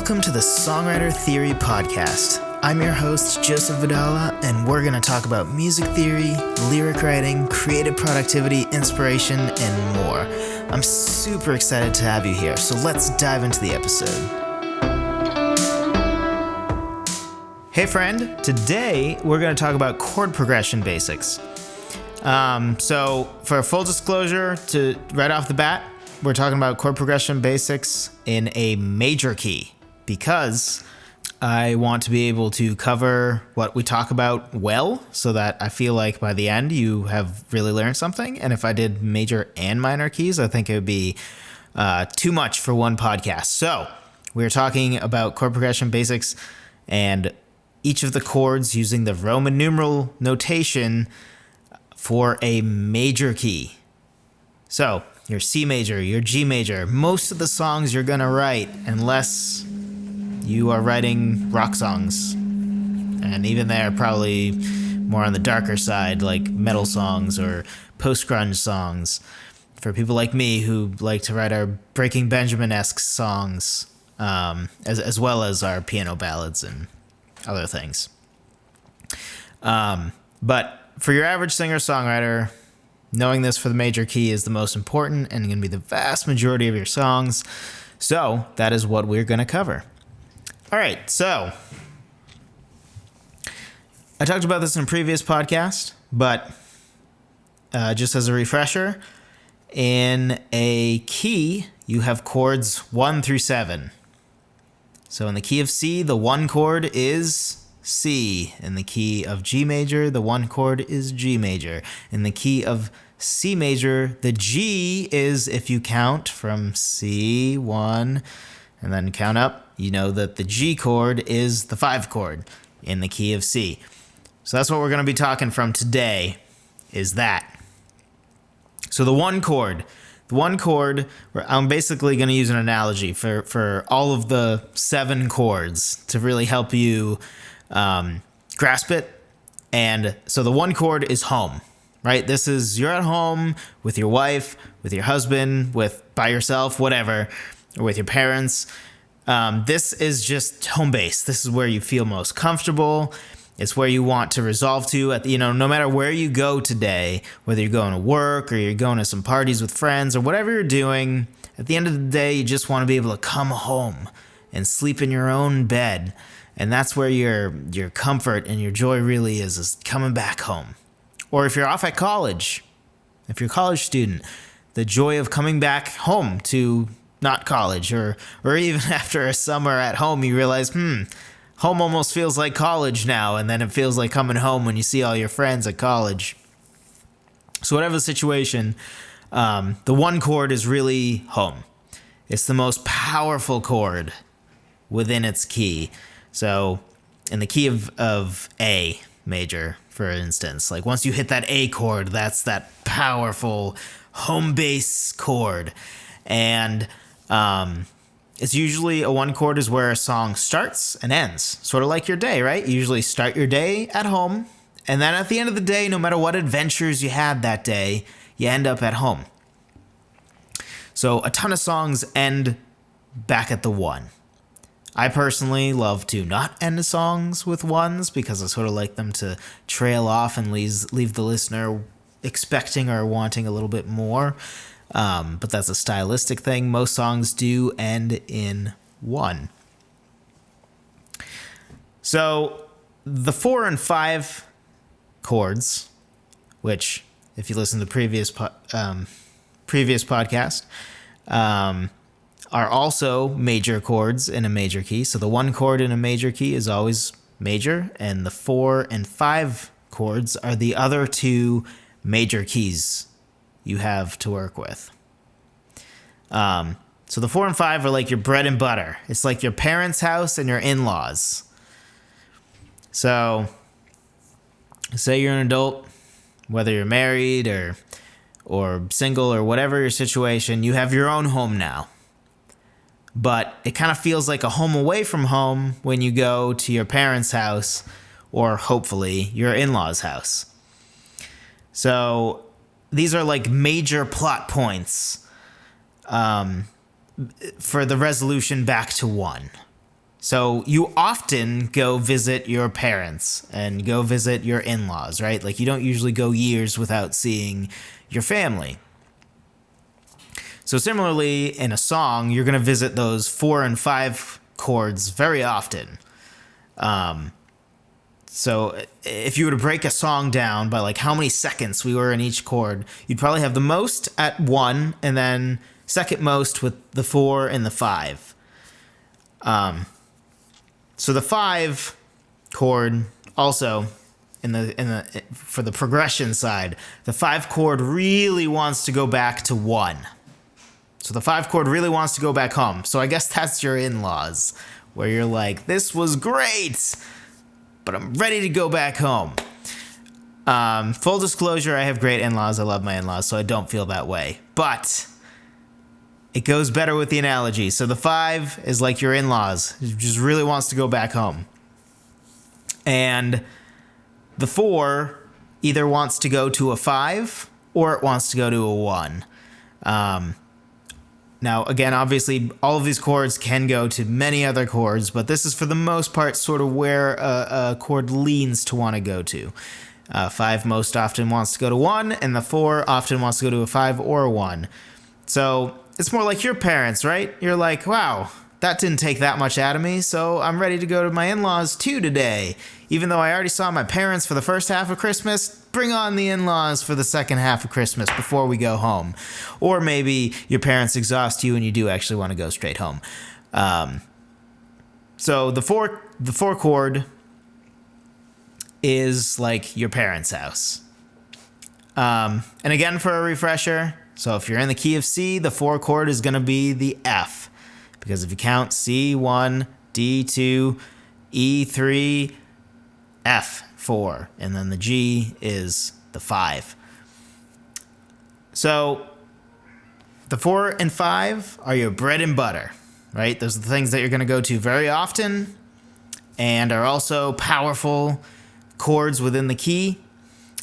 Welcome to the Songwriter Theory Podcast. I'm your host, Joseph Vadala, and we're going to talk about music theory, lyric writing, creative productivity, inspiration, and more. I'm super excited to have you here, so let's dive into the episode. Hey friend, today we're going to talk about chord progression basics. So for full disclosure, right off the bat, we're talking about chord progression basics in a major key because I want to be able to cover what we talk about well so that I feel like by the end you have really learned something. And if I did major and minor keys, I think it would be too much for one podcast. So we're talking about chord progression basics and each of the chords using the Roman numeral notation for a major key. So your C major, your G major, most of the songs you're gonna write, unless you are writing rock songs, and even they're probably more on the darker side, like metal songs or post-grunge songs, for people like me who like to write our Breaking Benjamin-esque songs, as well as our piano ballads and other things. But for your average singer-songwriter, knowing this for the major key is the most important and going to be the vast majority of your songs. So that is what we're going to cover. All right, so I talked about this in a previous podcast, but just as a refresher, in a key, you have chords 1 through 7. So in the key of C, the 1 chord is C. In the key of G major, the 1 chord is G major. In the key of C major, the G is, if you count from C, 1, and then count up, you know that the G chord is the 5 chord in the key of C. So that's what we're going to be talking from today, is that. So the 1 chord. The 1 chord, I'm basically going to use an analogy for all of the 7 chords to really help you grasp it. And so the 1 chord is home, right? This is, you're at home with your wife, with your husband, by yourself, whatever, or with your parents. This is just home base. This is where you feel most comfortable. It's where you want to resolve to no matter where you go today, whether you're going to work or you're going to some parties with friends or whatever you're doing, at the end of the day, you just want to be able to come home and sleep in your own bed. And that's where your comfort and your joy really is coming back home. Or if you're off at college, if you're a college student, the joy of coming back home to not college, or even after a summer at home, you realize, home almost feels like college now, and then it feels like coming home when you see all your friends at college. So whatever the situation, the 1 chord is really home. It's the most powerful chord within its key. So in the key of A major, for instance, like once you hit that A chord, that's that powerful home base chord. And it's usually a 1 chord is where a song starts and ends, sort of like your day, right? You usually start your day at home, and then at the end of the day, no matter what adventures you had that day, you end up at home. So a ton of songs end back at the 1. I personally love to not end the songs with 1s because I sort of like them to trail off and leave the listener expecting or wanting a little bit more. But that's a stylistic thing. Most songs do end in 1. So the 4 and 5 chords, which if you listen to the previous podcast, are also major chords in a major key. So the 1 chord in a major key is always major, and the 4 and 5 chords are the other 2 major keys you have to work with. So the 4 and 5 are like your bread and butter. It's like your parents' house and your in-laws. So say you're an adult, whether you're married or single or whatever your situation, you have your own home now. But it kind of feels like a home away from home when you go to your parents' house or hopefully your in-laws' house. So these are like major plot points for the resolution back to 1. So you often go visit your parents and go visit your in-laws, right? Like you don't usually go years without seeing your family. So similarly, in a song, you're going to visit those 4 and 5 chords very often. So if you were to break a song down by like how many seconds we were in each chord, you'd probably have the most at 1 and then second most with the 4 and the 5. So the 5 chord also for the progression side, the 5 chord really wants to go back to 1. So the 5 chord really wants to go back home. So I guess that's your in-laws, where you're like, this was great, but I'm ready to go back home. Full disclosure, I have great in-laws. I love my in-laws, so I don't feel that way. But it goes better with the analogy. So the 5 is like your in-laws. It just really wants to go back home. And the 4 either wants to go to a 5 or it wants to go to a 1. Now, again, obviously, all of these chords can go to many other chords, but this is for the most part sort of where a chord leans to want to go to. 5 most often wants to go to 1, and the 4 often wants to go to a 5 or a 1. So it's more like your parents, right? You're like, wow, that didn't take that much out of me, so I'm ready to go to my in-laws too today. Even though I already saw my parents for the first half of Christmas, bring on the in-laws for the second half of Christmas before we go home. Or maybe your parents exhaust you and you do actually want to go straight home. So the four chord is like your parents' house. And again, for a refresher, so if you're in the key of C, the 4 chord is going to be the F. Because if you count C1, D2, E3, F4, and then the G is the 5. So the 4 and 5 are your bread and butter, right? Those are the things that you're going to go to very often and are also powerful chords within the key.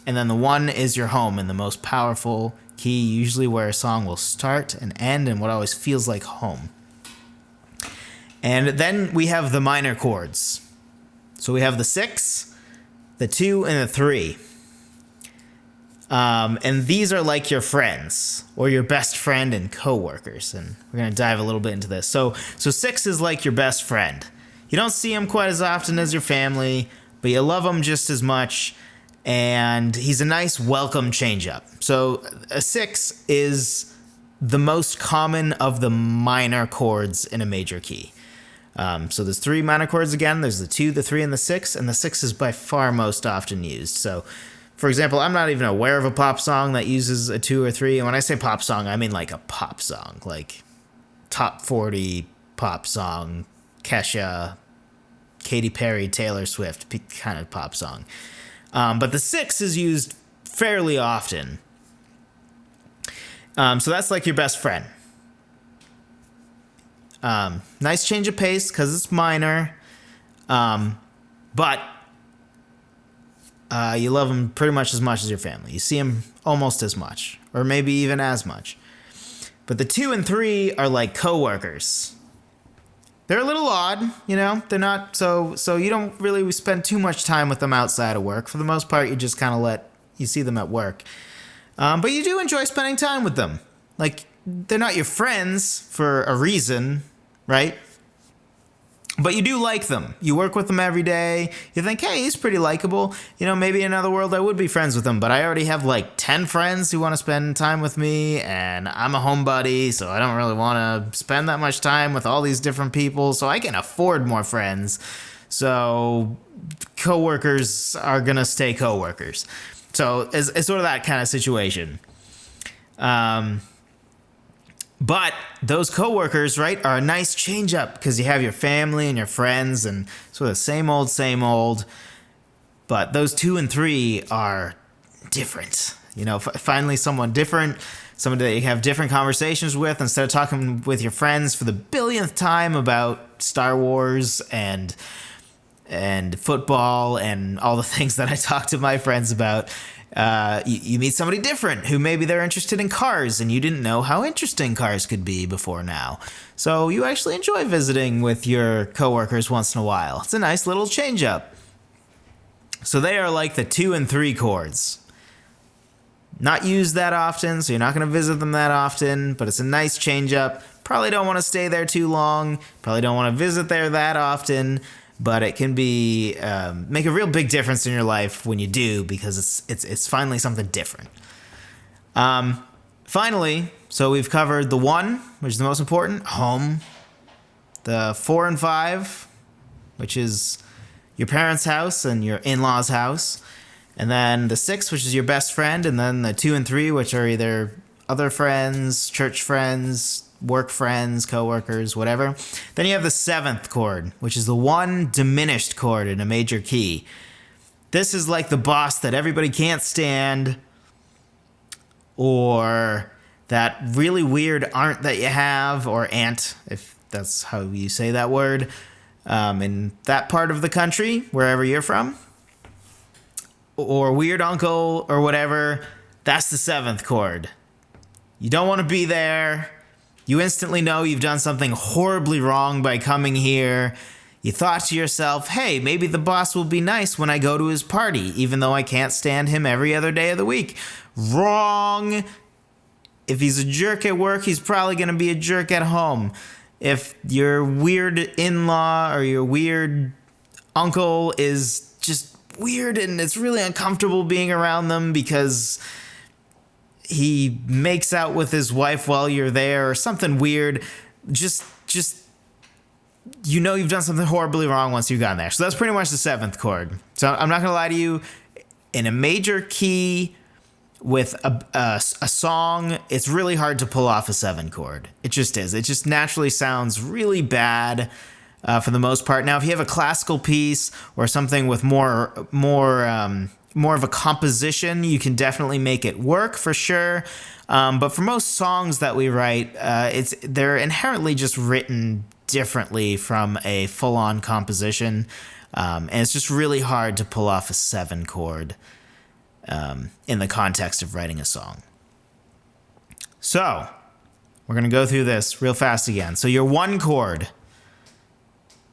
And then the 1 is your home and the most powerful key, usually where a song will start and end and what always feels like home. And then we have the minor chords. So we have the 6, the 2, and the 3. And these are like your friends or your best friend and coworkers. And we're going to dive a little bit into this. So 6 is like your best friend. You don't see him quite as often as your family, but you love him just as much. And he's a nice welcome change-up. So a 6 is the most common of the minor chords in a major key. So there's 3 minor chords again. There's the 2, the 3, and the 6. And the 6 is by far most often used. So, for example, I'm not even aware of a pop song that uses a 2 or 3. And when I say pop song, I mean like a pop song. Like top 40 pop song, Kesha, Katy Perry, Taylor Swift kind of pop song. But the 6 is used fairly often. So that's like your best friend. Nice change of pace because it's minor. But you love him pretty much as your family. You see him almost as much, or maybe even as much. But the 2 and 3 are like coworkers. They're a little odd, you know. They're not so you don't really spend too much time with them outside of work. For the most part, you just kind of you see them at work. But you do enjoy spending time with them. Like, they're not your friends for a reason, right? But you do like them. You work with them every day. You think, hey, he's pretty likable. You know, maybe in another world I would be friends with him, but I already have like 10 friends who want to spend time with me, and I'm a homebody, so I don't really want to spend that much time with all these different people, so I can afford more friends. So coworkers are going to stay coworkers. So it's sort of that kind of situation. But those coworkers, right, are a nice change up because you have your family and your friends and sort of same old. But those 2 and 3 are different. You know, finally someone different, someone that you have different conversations with instead of talking with your friends for the billionth time about Star Wars and football and all the things that I talk to my friends about. You meet somebody different who maybe they're interested in cars and you didn't know how interesting cars could be before now. So you actually enjoy visiting with your coworkers once in a while. It's a nice little change up. So they are like the 2 and 3 chords. Not used that often, so you're not going to visit them that often, but it's a nice change up. Probably don't want to stay there too long. Probably don't want to visit there that often, but it can be make a real big difference in your life when you do, because it's finally something different. Finally, so we've covered the 1, which is the most important, home. The 4 and 5, which is your parents' house and your in-laws' house. And then the 6, which is your best friend. And then the 2 and 3, which are either other friends, church friends, work friends, coworkers, whatever. Then you have the 7th chord, which is the 1 diminished chord in a major key. This is like the boss that everybody can't stand, or that really weird aunt that you have, or aunt, if that's how you say that word, in that part of the country, wherever you're from, or weird uncle or whatever. That's the 7th chord. You don't want to be there. You instantly know you've done something horribly wrong by coming here. You thought to yourself, hey, maybe the boss will be nice when I go to his party, even though I can't stand him every other day of the week. Wrong. If he's a jerk at work, he's probably going to be a jerk at home. If your weird in-law or your weird uncle is just weird and it's really uncomfortable being around them because he makes out with his wife while you're there or something weird, just you know you've done something horribly wrong once you've gotten there. So that's pretty much the 7th chord. So I'm not going to lie to you. In a major key with a song, it's really hard to pull off a 7 chord. It just is. It just naturally sounds really bad for the most part. Now, if you have a classical piece or something with more of a composition, you can definitely make it work for sure. But for most songs that we write, they're inherently just written differently from a full-on composition, and it's just really hard to pull off a 7 chord in the context of writing a song. So we're going to go through this real fast again. So your 1 chord,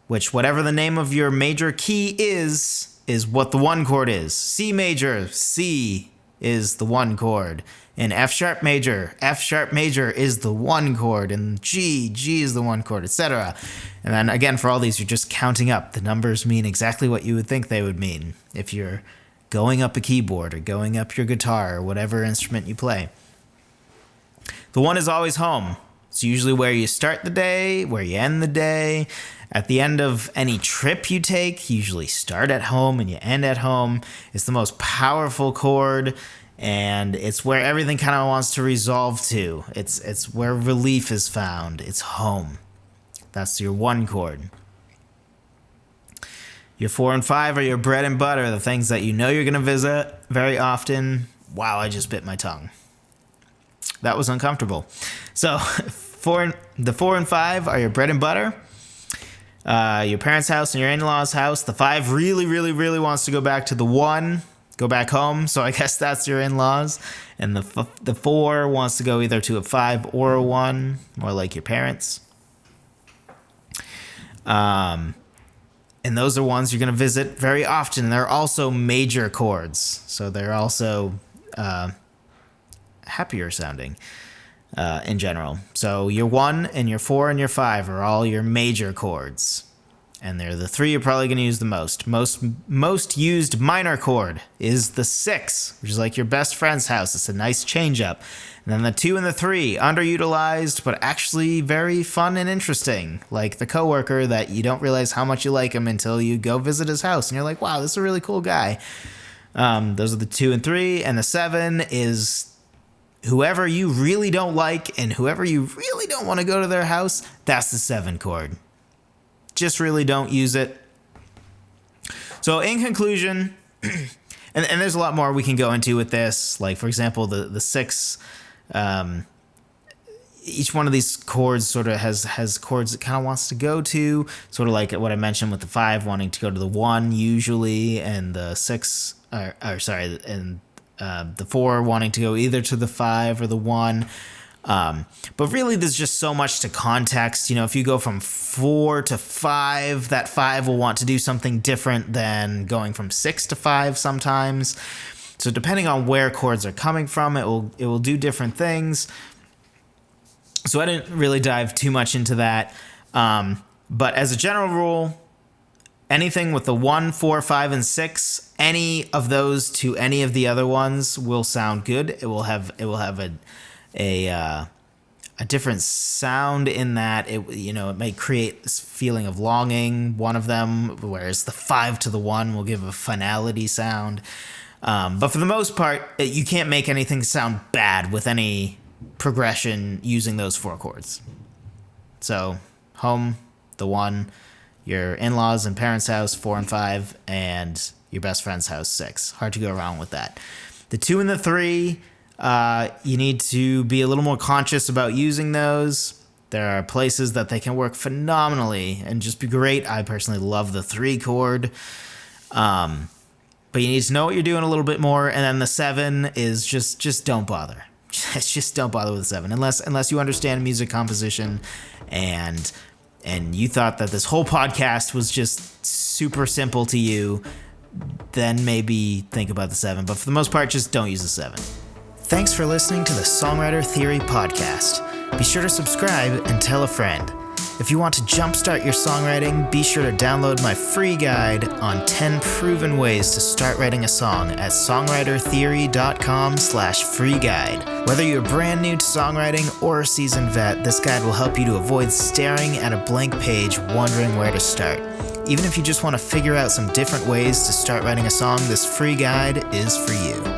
which whatever the name of your major key is what the 1 chord is. C major, C is the 1 chord. In F sharp major is the 1 chord. And G is the 1 chord, etc. And then again, for all these, you're just counting up. The numbers mean exactly what you would think they would mean if you're going up a keyboard or going up your guitar or whatever instrument you play. The 1 is always home. It's usually where you start the day, where you end the day. At the end of any trip you take, you usually start at home and you end at home. It's the most powerful chord, and it's where everything kind of wants to resolve to. It's where relief is found. It's home. That's your 1 chord. Your 4 and 5 are your bread and butter, the things that you know you're going to visit very often. Wow, I just bit my tongue. That was uncomfortable. So the 4 and 5 are your bread and butter. Your parents' house and your in-laws' house. The 5 really, really, really wants to go back to the 1, go back home. So I guess that's your in-laws. And the 4 wants to go either to a 5 or a 1, more like your parents. And those are ones you're going to visit very often. They're also major chords, so they're also happier sounding in general. So your 1 and your 4 and your 5 are all your major chords. And they're the 3 you're probably going to use the most. Most used minor chord is the 6, which is like your best friend's house. It's a nice change up. And then the 2 and the 3, underutilized, but actually very fun and interesting. Like the coworker that you don't realize how much you like him until you go visit his house. And you're like, wow, this is a really cool guy. Those are the 2 and 3. And the 7 is whoever you really don't like and whoever you really don't want to go to their house. That's the 7 chord. Just really don't use it. So in conclusion, and there's a lot more we can go into with this. Like, for example, the 6, each one of these chords sort of has chords it kind of wants to go to. Sort of like what I mentioned with the 5 wanting to go to the 1 usually, and the 6, and the 4 wanting to go either to the 5 or the 1. But really, there's just so much to context. If you go from 4 to 5, that 5 will want to do something different than going from 6 to 5 sometimes. So depending on where chords are coming from, it will do different things. So I didn't really dive too much into that. But as a general rule, anything with the 1, 4, 5, and 6, any of those to any of the other ones will sound good. It will have a different sound in that it may create this feeling of longing, one of them, whereas the 5 to the 1 will give a finality sound. But for the most part, you can't make anything sound bad with any progression using those 4 chords. So home, the 1, your in-laws and parents' house, 4 and 5, and your best friend's house, 6. Hard to go wrong with that. The 2 and the 3, you need to be a little more conscious about using those. There are places that they can work phenomenally and just be great. I personally love the 3 chord. But you need to know what you're doing a little bit more. And then the 7 is just don't bother. Just don't bother with the 7 unless you understand music composition and you thought that this whole podcast was just super simple to you. Then maybe think about the 7. But for the most part, just don't use the 7. Thanks for listening to the Songwriter Theory Podcast. Be sure to subscribe and tell a friend. If you want to jumpstart your songwriting, be sure to download my free guide on 10 proven ways to start writing a song at songwritertheory.com/free guide. Whether you're brand new to songwriting or a seasoned vet, this guide will help you to avoid staring at a blank page wondering where to start. Even if you just want to figure out some different ways to start writing a song, this free guide is for you.